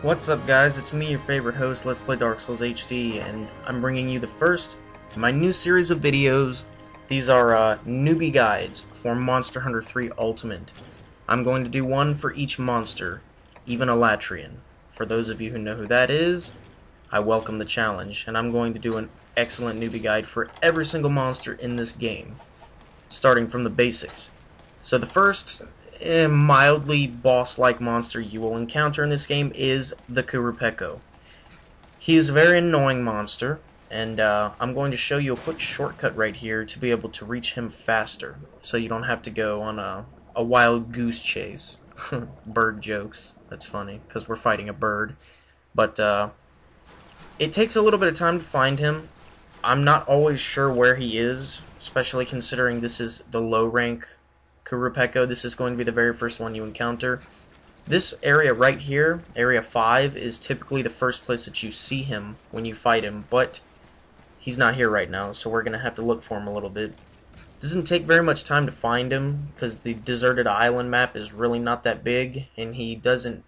What's up, guys? It's me, your favorite host, Let's Play Dark Souls HD, and I'm bringing you the first in my new series of videos. These are newbie guides for Monster Hunter 3 Ultimate. I'm going to do one for each monster, even a Latrian. For those of you who know who that is, I welcome the challenge, and I'm going to do an excellent newbie guide for every single monster in this game, starting from the basics. So the first mildly boss-like monster you will encounter in this game is the Qurupeco. He is a very annoying monster, and I'm going to show you a quick shortcut right here to be able to reach him faster, so you don't have to go on a wild goose chase. Bird jokes. That's funny, because we're fighting a bird. But it takes a little bit of time to find him. I'm not always sure where he is, especially considering this is the low rank Qurupeco. This is going to be the very first one you encounter. This area right here, area 5, is typically the first place that you see him when you fight him, but he's not here right now, so we're going to have to look for him a little bit. Doesn't take very much time to find him, because the deserted island map is really not that big, and he doesn't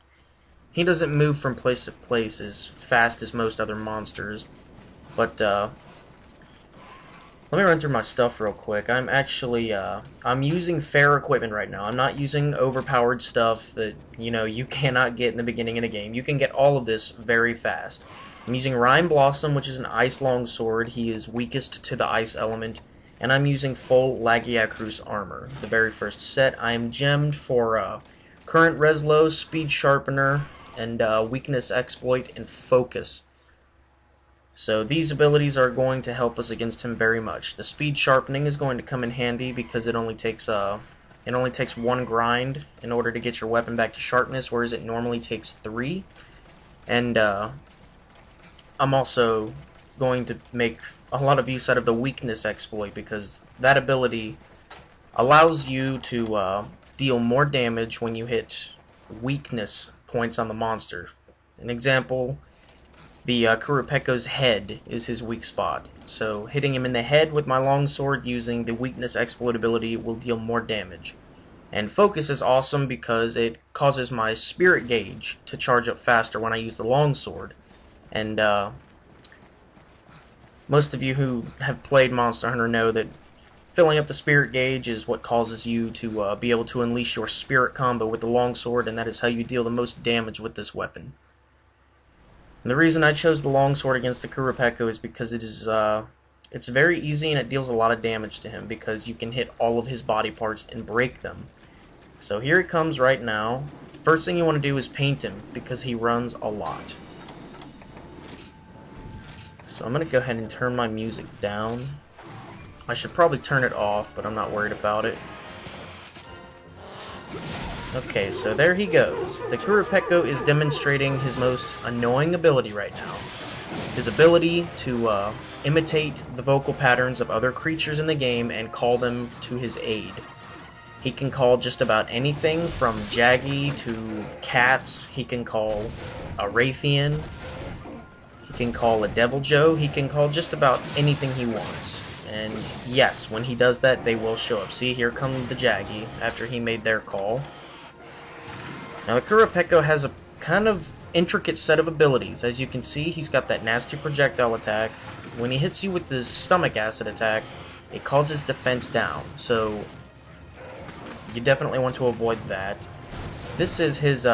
move from place to place as fast as most other monsters. But let me run through my stuff real quick. I'm actually, I'm using fair equipment right now. I'm not using overpowered stuff that, you cannot get in the beginning of the game. You can get all of this very fast. I'm using Rime Blossom, which is an ice longsword. He is weakest to the ice element. And I'm using full Lagiacruz armor, the very first set. I am gemmed for current Reslow, speed sharpener, and weakness exploit and focus. So these abilities are going to help us against him very much. The speed sharpening is going to come in handy because it only takes one grind in order to get your weapon back to sharpness, whereas it normally takes 3. And I'm also going to make a lot of use out of the weakness exploit, because that ability allows you to deal more damage when you hit weakness points on the monster. An example, the Qurupeco's head is his weak spot, so hitting him in the head with my longsword using the weakness exploit ability will deal more damage. And focus is awesome because it causes my spirit gauge to charge up faster when I use the longsword. And most of you who have played Monster Hunter know that filling up the spirit gauge is what causes you to be able to unleash your spirit combo with the longsword, and that is how you deal the most damage with this weapon. And the reason I chose the longsword against the Qurupeco is because it is it's very easy and it deals a lot of damage to him, because you can hit all of his body parts and break them. So here it comes right now. First thing you want to do is paint him, because he runs a lot. So I'm going to go ahead and turn my music down. I should probably turn it off, but I'm not worried about it. Okay, so there he goes. The Qurupeco is demonstrating his most annoying ability right now. His ability to imitate the vocal patterns of other creatures in the game and call them to his aid. He can call just about anything from Jaggi to cats. He can call a Raytheon. He can call a Devil Joe. He can call just about anything he wants. And yes, when he does that, they will show up. See, here come the Jaggi after he made their call. Now the Qurupeco has a kind of intricate set of abilities. As you can see, he's got that nasty projectile attack. When he hits you with his stomach acid attack, it causes defense down, so you definitely want to avoid that. This is his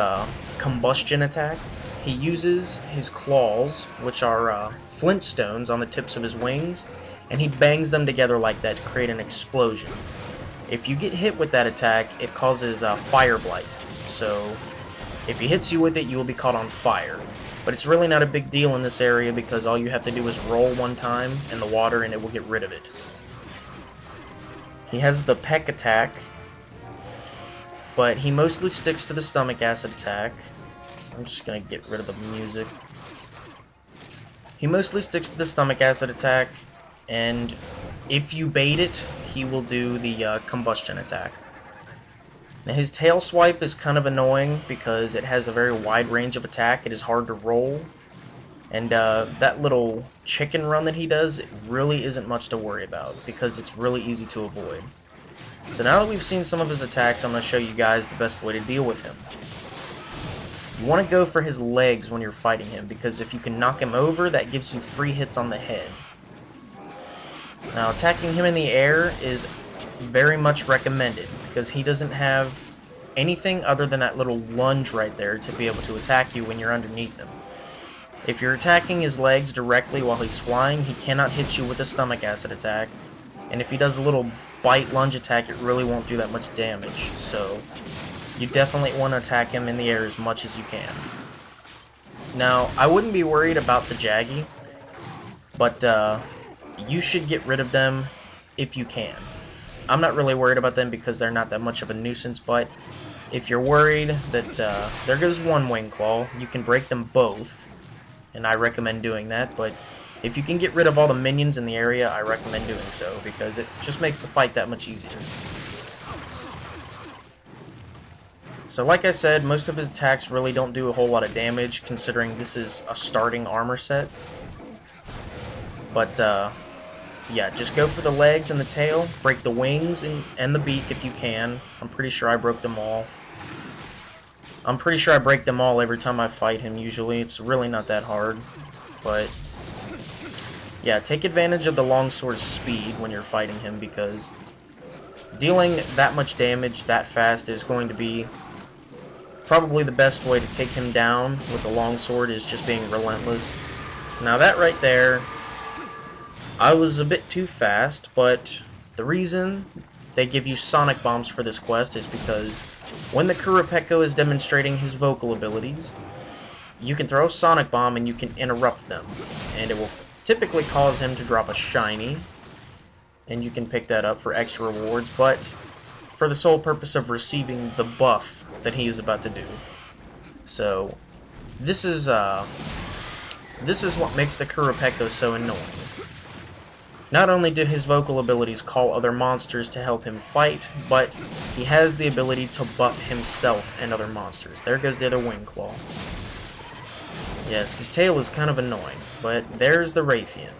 Combustion Attack. He uses his claws, which are flintstones on the tips of his wings, and he bangs them together like that to create an explosion. If you get hit with that attack, it causes Fire Blight. So if he hits you with it, you will be caught on fire. But it's really not a big deal in this area, because all you have to do is roll one time in the water and it will get rid of it. He has the Peck attack, but he mostly sticks to the stomach acid attack. I'm just going to get rid of the music. He mostly sticks to the stomach acid attack, and if you bait it, he will do the combustion attack. Now his tail swipe is kind of annoying because it has a very wide range of attack. It is hard to roll. And that little chicken run that he does, it really isn't much to worry about because it's really easy to avoid. So now that we've seen some of his attacks, I'm going to show you guys the best way to deal with him. You want to go for his legs when you're fighting him, because if you can knock him over, that gives you free hits on the head. Now, attacking him in the air is very much recommended, because he doesn't have anything other than that little lunge right there to be able to attack you when you're underneath him. If you're attacking his legs directly while he's flying, he cannot hit you with a stomach acid attack. And if he does a little bite lunge attack, it really won't do that much damage. So you definitely want to attack him in the air as much as you can. Now, I wouldn't be worried about the Jaggi, but you should get rid of them if you can. I'm not really worried about them because they're not that much of a nuisance, but if you're worried that there goes one wing claw, you can break them both. And I recommend doing that, but if you can get rid of all the minions in the area, I recommend doing so, because it just makes the fight that much easier. So like I said, most of his attacks really don't do a whole lot of damage, considering this is a starting armor set. But, yeah, just go for the legs and the tail, break the wings and the beak if you can. I'm pretty sure I broke them all. I'm pretty sure I break them all every time I fight him, usually. It's really not that hard. But, yeah, take advantage of the longsword's speed when you're fighting him, because dealing that much damage that fast is going to be probably the best way to take him down with the longsword, is just being relentless. Now that right there, I was a bit too fast, but the reason they give you sonic bombs for this quest is because when the Qurupeco is demonstrating his vocal abilities, you can throw a sonic bomb and you can interrupt them, and it will typically cause him to drop a shiny, and you can pick that up for extra rewards, but for the sole purpose of receiving the buff that he is about to do. So this is what makes the Qurupeco so annoying. Not only do his vocal abilities call other monsters to help him fight, but he has the ability to buff himself and other monsters. There goes the other wing claw. Yes, his tail is kind of annoying, but there's the Raytheon.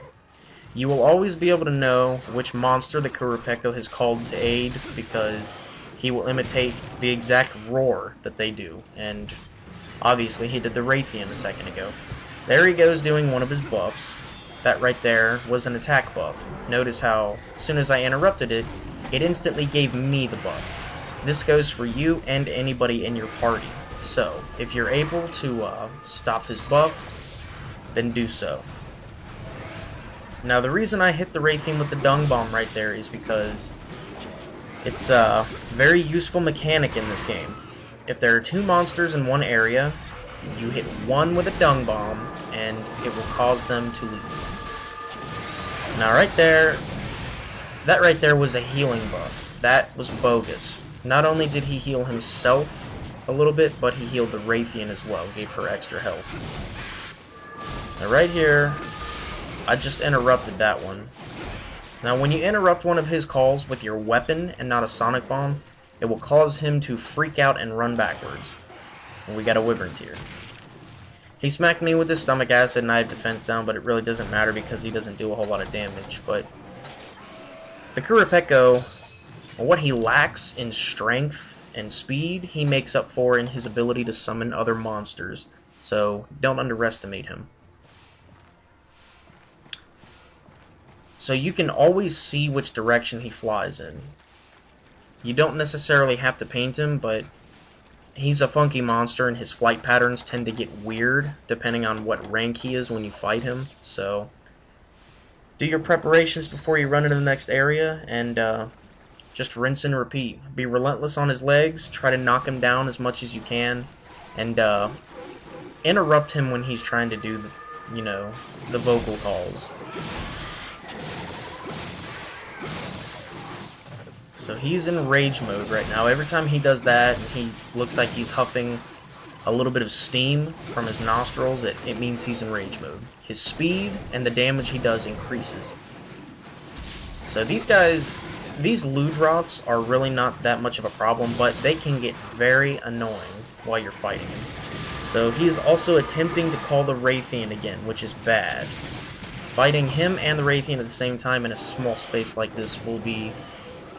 You will always be able to know which monster the Qurupeco has called to aid, because he will imitate the exact roar that they do, and obviously he did the Raytheon a second ago. There he goes doing one of his buffs. That right there was an attack buff. Notice how, as soon as I interrupted it, it instantly gave me the buff. This goes for you and anybody in your party. So, if you're able to stop his buff, then do so. Now, the reason I hit the Raytheon with the dung bomb right there is because it's a very useful mechanic in this game. If there are two monsters in one area, you hit one with a dung bomb, and it will cause them to leave. Now right there, that right there was a healing buff. That was bogus. Not only did he heal himself a little bit, but he healed the Raytheon as well, gave her extra health. Now right here, I just interrupted that one. Now when you interrupt one of his calls with your weapon and not a sonic bomb, it will cause him to freak out and run backwards. And we got a wyvern tier. He smacked me with his stomach acid and I have defense down, but it really doesn't matter because he doesn't do a whole lot of damage. But the Qurupeco, what he lacks in strength and speed, he makes up for in his ability to summon other monsters. So don't underestimate him. So you can always see which direction he flies in. You don't necessarily have to paint him, but he's a funky monster, and his flight patterns tend to get weird depending on what rank he is when you fight him. So do your preparations before you run into the next area, and just rinse and repeat. Be relentless on his legs, try to knock him down as much as you can, and interrupt him when he's trying to do, you know, the vocal calls. So he's in rage mode right now. Every time he does that, he looks like he's huffing a little bit of steam from his nostrils. It means he's in rage mode. His speed and the damage he does increases. So these guys, these Ludroths are really not that much of a problem, but they can get very annoying while you're fighting him. So he's also attempting to call the Raytheon again, which is bad. Fighting him and the Raytheon at the same time in a small space like this will be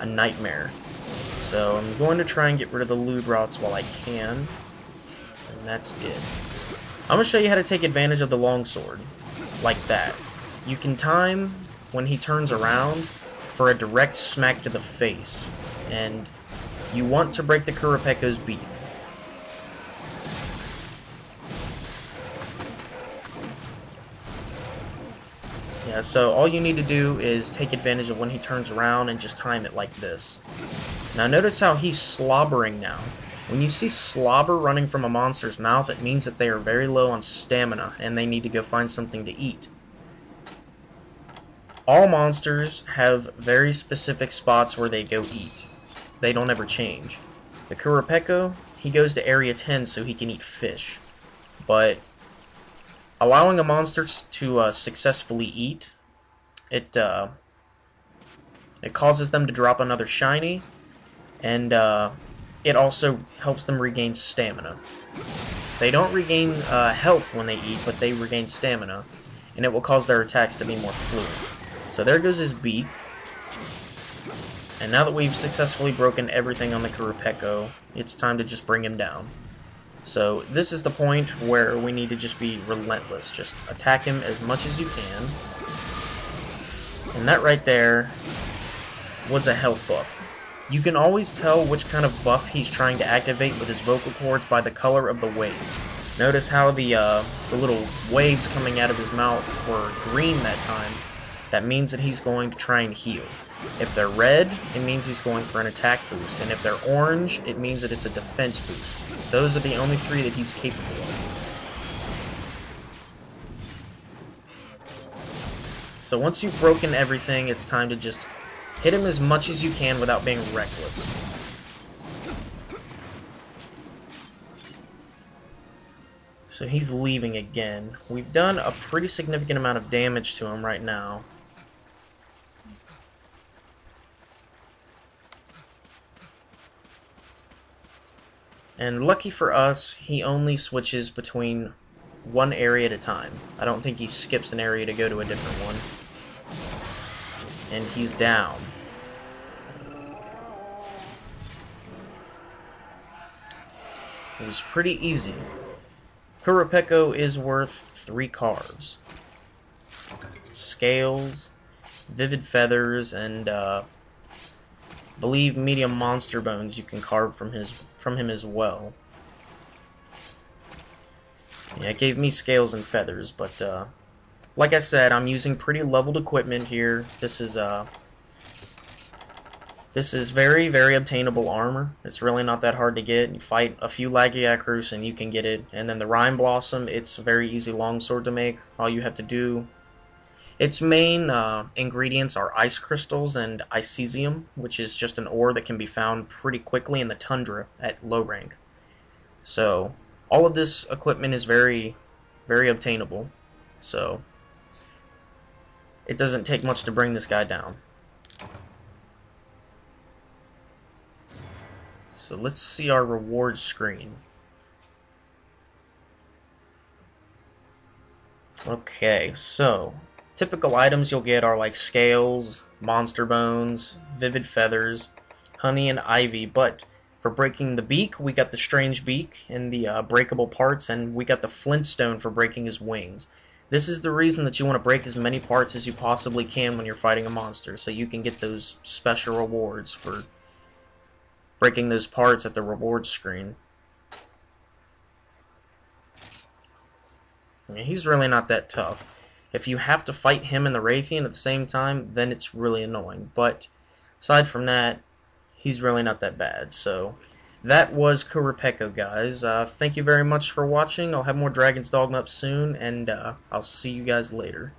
a nightmare. So I'm going to try and get rid of the Ludroths while I can. and that's it. I'm going to show you how to take advantage of the longsword, like that. You can time when he turns around for a direct smack to the face, and you want to break the Qurupeco's beak. Yeah, so all you need to do is take advantage of when he turns around and just time it like this. Now notice how he's slobbering now. When you see slobber running from a monster's mouth, it means that they are very low on stamina and they need to go find something to eat. All monsters have very specific spots where they go eat. They don't ever change. The Qurupeco, he goes to Area 10 so he can eat fish. But allowing a monster to successfully eat, it causes them to drop another shiny, and it also helps them regain stamina. They don't regain health when they eat, but they regain stamina, and it will cause their attacks to be more fluid. So there goes his beak. And now that we've successfully broken everything on the Qurupeco, it's time to just bring him down. So this is the point where we need to just be relentless. Just attack him as much as you can. And that right there was a health buff. You can always tell which kind of buff he's trying to activate with his vocal cords by the color of the waves. Notice how the little waves coming out of his mouth were green that time. That means that he's going to try and heal. If they're red, it means he's going for an attack boost. And if they're orange, it means that it's a defense boost. Those are the only three that he's capable of. So once you've broken everything, it's time to just hit him as much as you can without being reckless. So he's leaving again. We've done a pretty significant amount of damage to him right now. And lucky for us, he only switches between one area at a time. I don't think he skips an area to go to a different one. And he's down. It was pretty easy. Qurupeco is worth 3 carves. Scales, vivid feathers, and believe medium monster bones you can carve from him as well. Yeah, it gave me scales and feathers, but like I said, I'm using pretty leveled equipment here. This is very, very obtainable armor. It's really not that hard to get. You fight a few Lagiacrus and you can get it. And then the Rime Blossom, it's a very easy longsword to make. All you have to do... Its main ingredients are ice crystals and icesium, which is just an ore that can be found pretty quickly in the tundra at low rank. So, all of this equipment is very, very obtainable. So, it doesn't take much to bring this guy down. So let's see our reward screen. Okay, so typical items you'll get are like scales, monster bones, vivid feathers, honey, and ivy, but for breaking the beak, we got the strange beak and the breakable parts, and we got the flintstone for breaking his wings. This is the reason that you want to break as many parts as you possibly can when you're fighting a monster, so you can get those special rewards for breaking those parts at the reward screen. Yeah, he's really not that tough. If you have to fight him and the Raytheon at the same time, then it's really annoying. But aside from that, he's really not that bad. So that was Qurupeco, guys. Thank you very much for watching. I'll have more Dragon's Dogma up soon, and I'll see you guys later.